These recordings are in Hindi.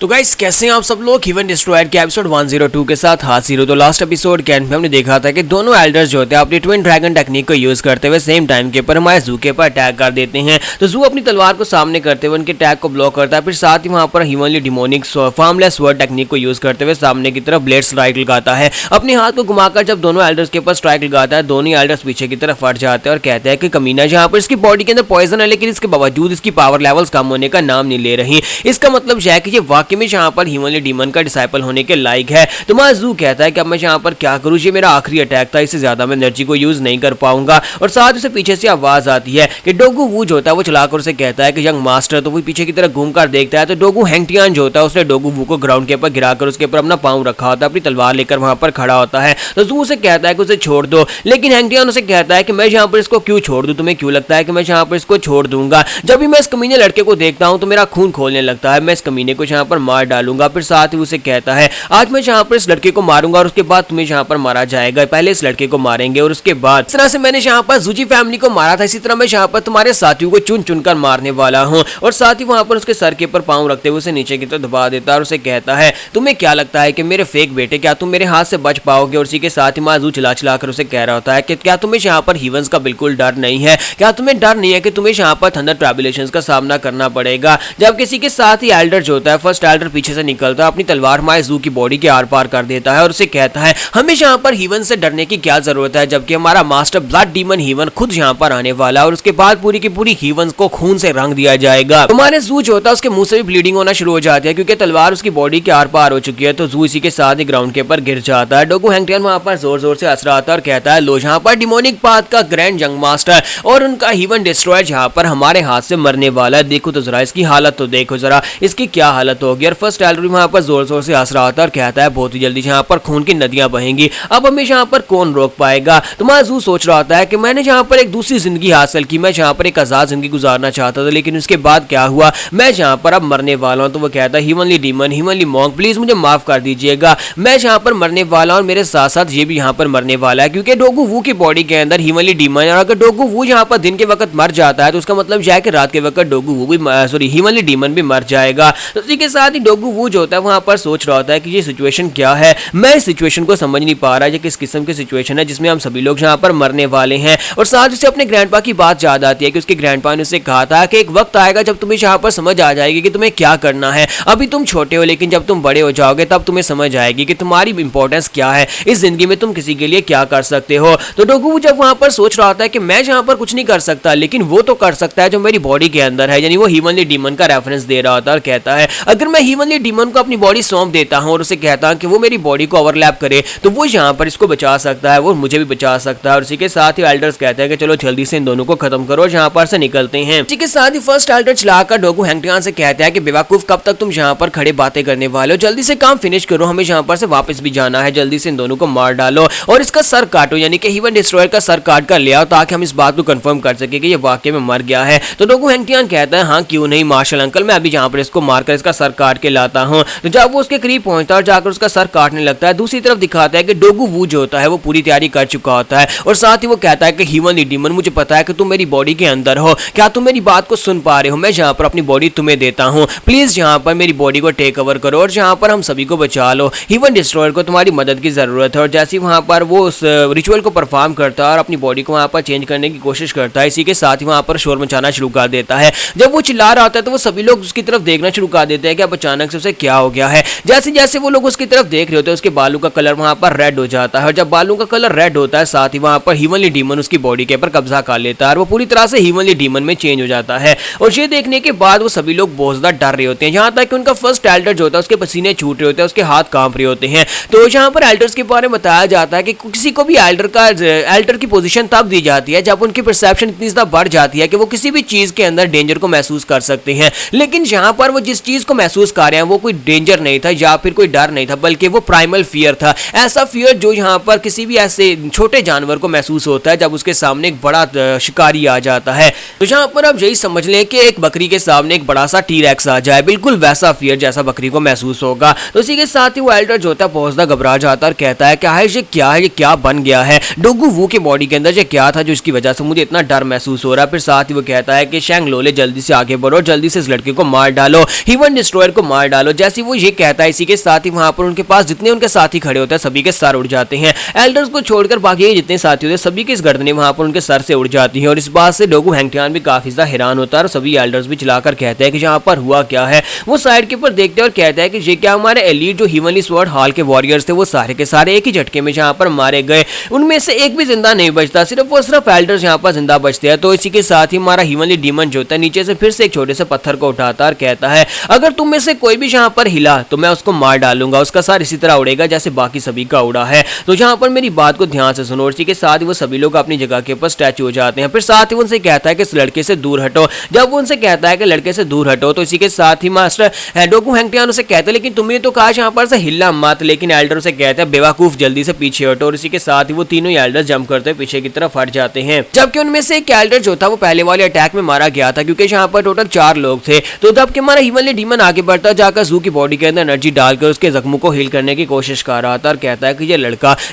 तो गाइस कैसे हैं आप सब लोग। हीवन डिस्ट्रॉयर के एपिसोड 102 के साथ हाजिर हो। तो लास्ट एपिसोड के एंड में हमने देखा था कि दोनों एल्डर्स जो होते हैं अपनी ट्विन ड्रैगन टेक्निक को यूज करते हुए सेम टाइम के ऊपर हमारे जू के ऊपर अटैक कर देते हैं। तो जू अपनी तलवार को सामने करते हुए उनके अटैक को ब्लॉक करता है, फिर साथ ही वहां पर humanly demonic formless word technique को यूज करते हुए सामने की तरफ ब्लेड स्ट्राइक लगाता है। अपने हाथ को घुमाकर जब दोनों एल्डर्स के ऊपर स्ट्राइक लगाता है, दोनों एल्डर्स पीछे की तरफ हट जाते हैं और कहते हैं कि कमीना जहां पर इसकी बॉडी के अंदर पॉइजन है लेकिन इसके बावजूद इसकी पावर लेवल्स कम होने का नाम नहीं ले रही। इसका मतलब है कि ये वाकई में जहां पर ह्यूमनली डीमन का डिसाइपल होने के लायक है। तो माजू कहता है कि अब मैं यहाँ पर क्या करूँ, ये मेरा आखिरी अटैक था, इससे ज्यादा मैं एनर्जी को यूज नहीं कर पाऊंगा। और साथ उसे पीछे से आवाज आती है कि डोगू वू जो होता है वो चलाकर उसे कहता है कि यंग मास्टर। तो वो पीछे की तरफ घूमकर देखता है तो डोगू हैंगटियान जो होता है उसने डोगू वू को ग्राउंड के ऊपर गिराकर उसके ऊपर अपना पाँव रखा होता है, अपनी तलवार लेकर वहां पर खड़ा होता है। तो जू उसे कहता है कि उसे छोड़ दो, लेकिन हैंगटियान उसे कहता है कि मैं यहाँ पर इसको क्यों छोड़ दूं, तुम्हें क्यों लगता है कि मैं यहाँ पर इसको छोड़ दूंगा। जब भी मैं इस कमीने लड़के को देखता हूँ तो मेरा खून खोलने लगता है, मैं इस कमीने को यहाँ पर मार डालूंगा। फिर साथ ही उसे कहता है आज मैं यहाँ पर इस लड़के को मारूंगा और उसके बाद तुम्हें यहाँ पर मारा जाएगा। पहले इस लड़के को मारेंगे और उसके बाद इस तरह से मैंने यहाँ पर जूजी फैमिली को मारा था, इसी तरह मैं यहाँ पर तुम्हारे साथियों को चुन चुनकर मारने वाला हूँ। और साथ ही वहां पर उसके सर के ऊपर पाँव रखते हुए उसे नीचे की तरफ दबा देता है और उसे कहता है तुम्हें क्या लगता है कि मेरे फेक बेटे क्या तुम मेरे हाथ से बच पाओगे। और इसी के साथ ही माजू चिल्ला चिल्लाकर उसे कह रहा होता है कि क्या तुम्हें यहाँ पर हीवंस का बिल्कुल डर नहीं है, क्या तुम्हें डर नहीं है कि तुम्हें यहाँ पर थंडर ट्रैबुलेशंस का सामना करना पड़ेगा। जब किसी के साथ ही एल्डर जो होता है फर्स्ट एल्डर पीछे से निकलता है, अपनी तलवार हमारे जू की बॉडी के आर पार कर देता है और उसे कहता है हमें यहाँ पर हीवन से डरने की क्या जरूरत है, जबकि हमारा मास्टर ब्लड डीमन हीवन खुद यहाँ पर आने वाला है और उसके बाद पूरी की पूरी हीवन को खून से रंग दिया जाएगा। हमारे जू जो होता है उसके मुंह से भी ब्लीडिंग होना शुरू हो जाती है क्योंकि तलवार उसकी बॉडी के आर पार हो चुकी है। तो जू इसी के साथ ही ग्राउंड के ऊपर गिर जाता है। डोगू हैंगटियन वहां पर जोर जोर से हंस रहा था और कहता है लो यहाँ पर डिमोनिक पाथ का ग्रैंड यंग मास्टर और उनका हीवन डिस्ट्रॉयर जहाँ पर हमारे हाथ से मरने वाला है। देखो तो जरा इसकी हालत तो देखो जरा, इसकी क्या हालत होगी। और फर्स्ट एल्डर वहां पर जोर जोर से हंस रहा था और कहता है बहुत ही जल्दी यहाँ पर खून की नदियां बहेंगी, अब हमें यहाँ पर कौन रोक पाएगा। तो माजू सोच रहा होता है कि मैंने यहाँ पर एक दूसरी जिंदगी हासिल की, मैं यहाँ पर एक आजाद जिंदगी गुजारना चाहता था, लेकिन उसके बाद क्या हुआ, मैं यहाँ पर अब मरने वाला हूँ। तो वो कहता है हीवनली डीमन हीवनली मॉन्क प्लीज मुझे माफ कर दीजिएगा, मैं यहाँ पर मरने वाला हूँ और मेरे साथ साथ ये भी यहाँ पर मरने वाला है क्योंकि डोगू वू की बॉडी के अंदर हीवनली डीमन है। और अगर डोगू वू यहाँ पर दिन के वक्त मर जाता है तो उसका मतलब यह है कि रात के वक्त डोगू वू भी सॉरी हीवनली डीमन भी मर जाएगा। तो इसी के साथ ही डोगू वू जो होता है वहां पर सोच रहा होता है कि ये सिचुएशन क्या है, मैं इस सिचुएशन को समझ नहीं पा रहा, ये किस किस्म की सिचुएशन है जिसमें हम सभी लोग यहाँ पर मरने वाले हैं। और साथ ही अपने ग्रैंडपा की बात याद आती है कि उसके ग्रैंडपा ने उसे कहा था कि एक वक्त आएगा जब तुम्हें यहाँ पर समझ आ जाएगी कि तुम्हें क्या करना है। अभी तुम छोटे हो लेकिन जब तुम बड़े हो जाओगे तब तुम्हें समझ आएगी कि तुम्हारी इंपॉर्टेंस क्या है, इस जिंदगी में तुम किसी के लिए क्या कर सकते हो। तो डोगू जब वहां पर सोच रहा था कि मैं यहाँ पर कुछ नहीं कर सकता लेकिन वो तो कर सकता है जो मेरी बॉडी के अंदर है, यानी वो हीवनली डीमन का रेफरेंस दे रहा था और कहता है अगर मैं हीवनली डीमन को अपनी बॉडी सौंप देता हूं और उसे कहता हूं कि वो मेरी बॉडी को ओवरलैप करे तो वो यहाँ पर इसको बचा सकता है, वो मुझे भी बचा सकता है। और इसी के साथ ही एल्डर्स कहते हैं कि चलो जल्दी से इन दोनों को खत्म करो, यहाँ पर से निकलते हैं। इसी के साथ ही फर्स्ट एल्डर चलाकर डोगू हैंगटियन से कहता है कि बेवकूफ कब तक तुम यहाँ पर खड़े बातें करने वाले हो, जल्दी से काम फिनिश करो, हमें यहाँ पर से वापस भी जाना है, जल्दी से इन दोनों को मार डालो और इसका सर काटो, यानी कि हीवन डिस्ट्रॉयर का सर काट कर ले आओ ताकि हम इस बात को कंफर्म कर सके कि ये वाकई में मर गया है। तो डोगू हैंगटियन कहता है हाँ क्यों नहीं मार्शल अंकल, मैं अभी यहाँ पर इसको मारकर इसका सर काट के लाता हूँ। तो जब वो उसके करीब पहुंचता है और जाकर उसका सर काटने लगता है, दूसरी तरफ दिखाता है कि डोगू वू जो होता है वो पूरी तैयारी कर चुका होता है और साथ ही वो कहता है कि हीवनली डीमन मुझे पता है कि तुम मेरी बॉडी के अंदर हो, क्या तुम मेरी बात को सुन पा रहे हो, मैं यहाँ पर अपनी बॉडी तुम्हें देता हूँ, प्लीज यहाँ पर मेरी बॉडी को टेक ओवर करो और यहाँ पर हम सभी को बचा लो, हीवन डिस्ट्रॉयर को तुम्हारी मदद की जरूरत है। और जैसे वहां पर वो उस रिचुअल को परफॉर्म करता है और अपनी बॉडी को वहां पर चेंज करने की कोशिश करता है, इसी के साथ ही वहां पर शोर मचाना शुरू कर देता है। जब वो चिल्ला रहा होता है तो वो सभी लोग उसकी तरफ देखना शुरू कर देते हैं कि अब अचानक से उसे क्या हो गया है। जैसे जैसे वो लोग उसकी तरफ देख रहे होते हैं उसके बालों का कलर वहां पर रेड हो जाता है और जब बालों का कलर रेड होता है साथ ही वहां पर हीवनली डीमन उसकी बॉडी के ऊपर कब्जा कर लेता है और वो पूरी तरह से हीवनली डीमन में चेंज हो जाता है। और ये देखने के बाद वो सभी लोग बहुत ज्यादा डर रहे होते हैं, यहाँ तक कि उनका फर्स्ट एल्डर जो होता है उसके पसीने छूट रहे होते हैं, उसके हाथ कांप रहे होते हैं। तो यहाँ पर एल्डर्स के बारे में बताया जाता है कि किसी को भी एल्डर की पोजीशन तब दी जाती है जब उनकी परसेप्शन इतनी ज्यादा बढ़ जाती है कि वो किसी भी चीज के अंदर डेंजर को महसूस कर सकते हैं। लेकिन यहाँ पर वो जिस चीज को महसूस कर रहे हैं वो कोई डेंजर नहीं था या फिर कोई डर नहीं था, बल्कि वो प्राइमल फियर था, ऐसा फियर जो यहाँ पर किसी भी ऐसे छोटे जानवर को महसूस होता है जब उसके सामने एक बड़ा शिकारी आ जाता है। तो यहाँ पर आप यही समझ लें कि एक बकरी के सामने एक बड़ा सा टी-रेक्स आ जाए, बिल्कुल वैसा फियर जैसा बकरी को महसूस होगा। तो इसी के साथ ही वो एल्डर जो होता है बहुत ज्यादा घबरा जाता है और कहता है ये क्या बन गया है, डोगू वू के बॉडी के अंदर ये क्या था जो इसकी वजह से मुझे इतना डर महसूस हो रहा है। फिर साथ ही वो कहता है कि शैंग लोले जल्दी से आगे बढ़ो, जल्दी से इस लड़के को मार डालो, हीवन डिस्ट्रॉयर को मार डालो। जैसे वो ये कहता है, इसी के साथ ही वहां पर उनके पास जितने उनके साथी खड़े होते हैं सभी के सर उड़ जाते हैं। एल्डर्स को छोड़कर बाकी जितने साथी होते हैं सभी की इस गर्दनें वहां पर उनके सर से उड़ जाती हैं और इस बात से डोगू हैंगटियान भी काफी ज्यादा हैरान होता है और सभी एल्डर्स भी चिल्लाकर कहते हैं कि यहाँ पर हुआ क्या है। वो साइड के ऊपर देखते हैं और कहता है कि ये क्या हमारे एलीट जो हीवनली स्वॉर्ड हॉल के वॉरियर्स थे वो सारे के सारे एक ही झटके में यहाँ पर मारे गए, उनमें से एक भी जिंदा नहीं बचता, सिर्फ एल्डर्स यहाँ पर जिंदा बचते हैं। तो इसी के साथ ही हमारा हीवनली डीमन जो होता है नीचे से फिर से एक छोटे से पत्थर को उठाता और कहता है अगर तुम में से कोई भी यहाँ पर हिला तो मैं उसको मार डालूंगा, उसका सर इसी तरह उड़ेगा जैसे बाकी सभी का उड़ा है। तो यहाँ पर मेरी बात को ध्यान से सुनो। इसी के साथ ही वो सभी लोग अपनी जगह के ऊपर स्टैचू हो जाते हैं। फिर साथ ही उनसे कहता है कि इस लड़के से दूर हटो। जब वो उनसे कहता है कि लड़के से दूर हटो तो इसी के साथ ही मास्टर डोगू हैंगटियान उसे कहते हैं लेकिन तुमने तो कहा यहाँ पर से हिलना मत, लेकिन एल्डर उसे कहते हैं बेवकूफ जल्दी से पीछे हटो। और इसी के साथ ही वो तीनों एल्डर जंप करते पीछे की तरफ हट जाते हैं। जबकि उनमें से एक एल्डर जो था वो पहले वाले अटैक में मारा गया था क्योंकि यहाँ पर टोटल 4 लोग थे। तो तब के हमारा हीवनली डीमन आगे बढ़ता जाकर जू की बॉडी के अंदर एनर्जी डालकर उसके जख्मों को हील करने की कोशिश कर रहा था और कहता है कि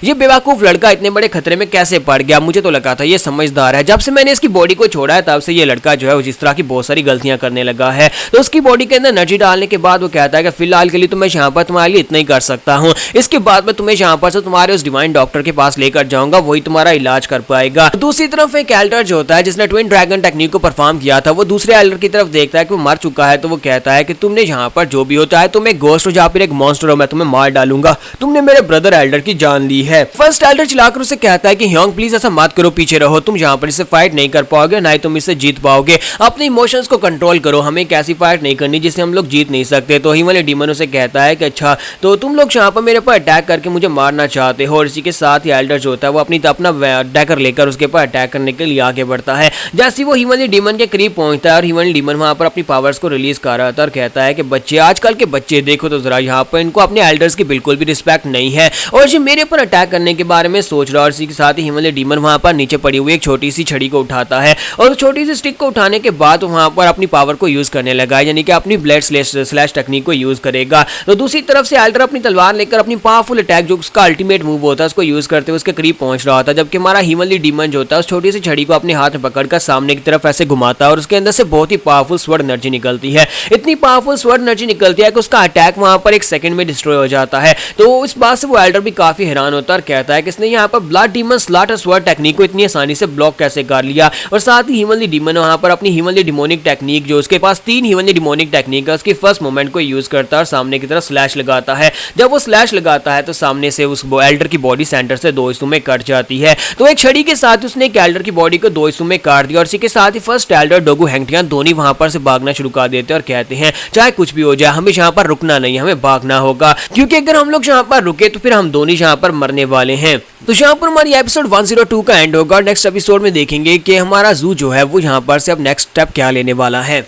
ये बेवकूफ लड़का इतने बड़े खतरे में कैसे पड़ गया, मुझे तो लगा था ये समझदार है, जब से मैंने इसकी बॉडी को छोड़ा है तब से ये लड़का जो है वो जिस तरह की बहुत सारी गलतियां करने लगा है। तो उसकी बॉडी के अंदर एनर्जी डालने के बाद वो कहता है कि फिलहाल के लिए तो मैं यहाँ पर तुम्हारे लिए इतना ही कर सकता हूँ, इसके बाद मैं तुम्हें यहाँ पर से तुम्हारे उस डिवाइन डॉक्टर के पास लेकर जाऊंगा, वही तुम्हारा इलाज कर पाएगा। दूसरी तरफ एक एल्डर जो होता है जिसने ट्विन ड्रैगन टेक्निक को परफॉर्म किया था वो दूसरे एल्डर की तरफ देखता है कि वो मर चुका है। तो वो कहता है कि तुमने यहाँ पर जो भी होता है तुम एक घोस्ट हो या फिर एक मॉन्स्टर हो, मैं तुम्हें मार डालूंगा, तुमने मेरे ब्रदर एल्डर की जान ली है। फर्स्ट एल्डर चिल्लाकर उसे कहता है कि ह्योंग प्लीज ऐसा मत करो, पीछे रहो, तुम यहाँ पर इससे फाइट नहीं कर पाओगे, ना ही तुम इससे जीत पाओगे, अपने इमोशंस को कंट्रोल करो, हमें एक ऐसी फाइट नहीं करनी जिससे हम लोग जीत नहीं सकते। तो हीवनली डीमन उसे कहता है कि अच्छा तो तुम लोग यहाँ पर मेरे पर अटैक करके मुझे मारना चाहते हो। और इसी के साथ ही एल्डर जो होता है वो अपना डैकर लेकर उसके ऊपर अटैक करने के लिए आगे बढ़ता है। जैसे वो हीवनली डीमन के करीब पहुंचता है और हीवनली डीमन वहां पर अपनी पावर्स को रिलीज कर रहा था और कहता है कि बच्चे, आजकल के बच्चे देखो तो जरा यहाँ पर इनको अपने एल्डर्स की बिल्कुल भी रिस्पेक्ट नहीं है और ये मेरे पर अटैक करने के बारे में सोच रहा है। और इसी के साथ ही हीवनली डीमन वहां पर नीचे पड़ी हुई एक छोटी सी छड़ी को उठाता है और छोटी सी स्टिक को उठाने के बाद वहां पर अपनी पावर को यूज करने लगा, यानी कि अपनी ब्लेड स्लैश टेक्निक को यूज करेगा। तो दूसरी तरफ से एल्डर अपनी तलवार लेकर अपनी पावरफुल अटैक जो उसका अल्टीमेट मूव होता है उसको यूज करते हुए उसके करीब पहुंच रहा था। जबकि हमारा हीवनली डीमन जो होता है उस छोटी सी छड़ी को अपने हाथ में पकड़कर सामने की तरफ ऐसे घुमाता है और उसके अंदर से बहुत ही पावरफुल स्वर्ड एनर्जी निकलती है। इतनी पावरफुल स्वर्ड एनर्जी निकलती है कि उसका अटैक वहां पर एक सेकंड में डिस्ट्रॉय हो जाता है। तो इस बात से वो एल्डर भी काफी हैरान होता है और कहता है कि इसने यहाँ पर blood demon slaughter sword technique को इतनी आसानी से ब्लॉक कैसे कर लिया। और साथ ही हीवनली डीमन वहां पर अपनी हीवनली डिमोनिक टेक्निक जो उसके पास 3 हीवनली डिमोनिक टेक्निक है उसकी फर्स्ट मोमेंट को यूज करता है और सामने की तरफ स्लैश लगाता है। जब वो स्लैश लगाता है तो सामने से उस एल्डर की बॉडी सेंटर से 2 हिस्सों में कट जाती है। तो एक छड़ी के साथ उसने एक एल्डर की बॉडी को 2 हिस्सों में काट दिया और इसी के साथ ही फर्स्ट एल्डर डोगू हैंगटियान दोनों वहां पर से भागना शुरू कर देते हैं और कहते हैं चाहे कुछ भी हो जाए हमें यहाँ पर रुकना नहीं, हमें भागना होगा, क्योंकि अगर हम लोग यहाँ पर रुके तो फिर हम दोनों यहाँ पर मरने वाले हैं। तो यहाँ पर हमारी एपिसोड 102 का एंड होगा। नेक्स्ट एपिसोड में देखेंगे कि हमारा जू जो है वो यहाँ पर से अब नेक्स्ट स्टेप क्या लेने वाला है।